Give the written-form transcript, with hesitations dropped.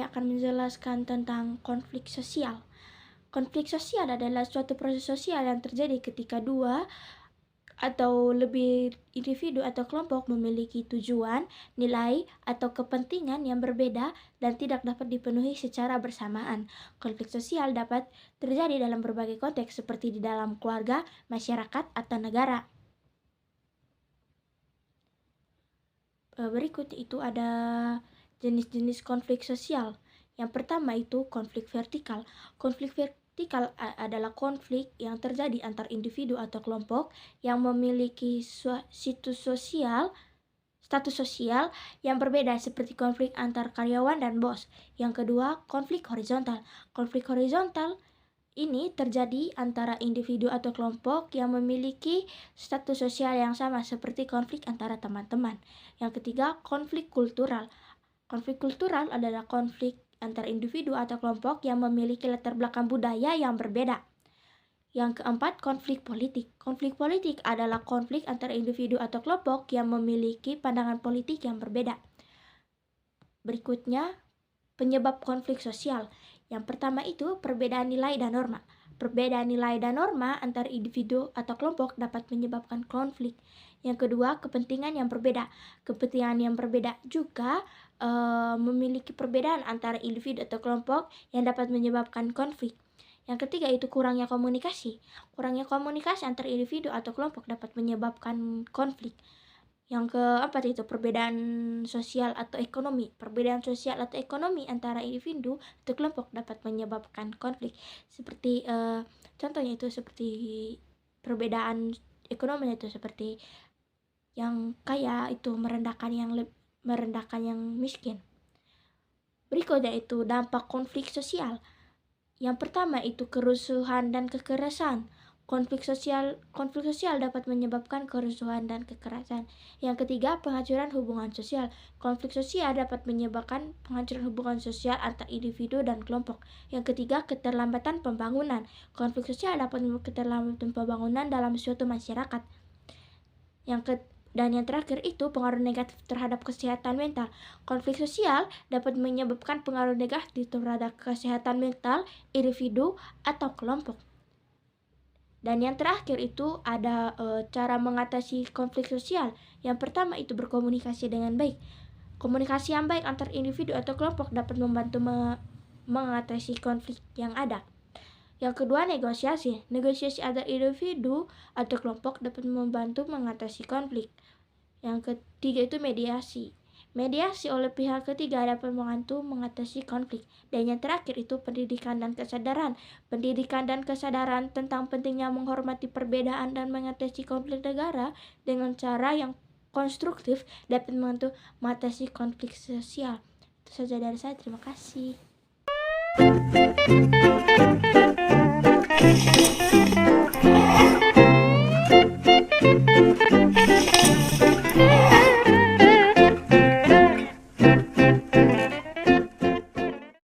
saya akan menjelaskan tentang konflik sosial. Konflik sosial adalah suatu proses sosial yang terjadi ketika dua atau lebih individu atau kelompok memiliki tujuan, nilai, atau kepentingan yang berbeda dan tidak dapat dipenuhi secara bersamaan. Konflik sosial dapat terjadi dalam berbagai konteks seperti di dalam keluarga, masyarakat, atau negara. Berikut itu ada jenis-jenis konflik sosial. Yang pertama itu konflik vertikal. Konflik vertikal adalah konflik yang terjadi antar individu atau kelompok yang memiliki status sosial yang berbeda seperti konflik antar karyawan dan bos. Yang kedua, konflik horizontal. Konflik horizontal ini terjadi antara individu atau kelompok yang memiliki status sosial yang sama seperti konflik antara teman-teman. Yang ketiga, konflik kultural. Konflik kultural adalah konflik antara individu atau kelompok yang memiliki latar belakang budaya yang berbeda. Yang keempat, konflik politik. Konflik politik adalah konflik antara individu atau kelompok yang memiliki pandangan politik yang berbeda. Berikutnya, penyebab konflik sosial. Yang pertama itu perbedaan nilai dan norma. Perbedaan nilai dan norma antar individu atau kelompok dapat menyebabkan konflik. Yang kedua, kepentingan yang berbeda. Kepentingan yang berbeda juga memiliki perbedaan antara individu atau kelompok yang dapat menyebabkan konflik. Yang ketiga itu kurangnya komunikasi. Kurangnya komunikasi antar individu atau kelompok dapat menyebabkan konflik. Yang keempat itu perbedaan sosial atau ekonomi. Perbedaan sosial atau ekonomi antara individu atau kelompok dapat menyebabkan konflik. Seperti contohnya itu seperti perbedaan ekonomi itu seperti yang kaya itu merendahkan yang miskin. Berikutnya itu dampak konflik sosial. Yang pertama itu kerusuhan dan kekerasan. Konflik sosial dapat menyebabkan kerusuhan dan kekerasan. Yang ketiga, penghancuran hubungan sosial. Konflik sosial dapat menyebabkan penghancuran hubungan sosial antar individu dan kelompok. Yang ketiga, keterlambatan pembangunan. Konflik sosial dapat menyebabkan keterlambatan pembangunan dalam suatu masyarakat. Dan yang terakhir itu pengaruh negatif terhadap kesehatan mental. Konflik sosial dapat menyebabkan pengaruh negatif terhadap kesehatan mental individu atau kelompok. Dan yang terakhir itu ada cara mengatasi konflik sosial. Yang pertama itu berkomunikasi dengan baik. Komunikasi yang baik antar individu atau kelompok dapat membantu mengatasi konflik yang ada. Yang kedua, negosiasi. Negosiasi antar individu atau kelompok dapat membantu mengatasi konflik. Yang ketiga itu mediasi. Mediasi oleh pihak ketiga dapat membantu mengatasi konflik. Dan yang terakhir itu pendidikan dan kesadaran. Pendidikan dan kesadaran tentang pentingnya menghormati perbedaan dan mengatasi konflik negara dengan cara yang konstruktif dapat membantu mengatasi konflik sosial. Itu saja dari saya. Terima kasih.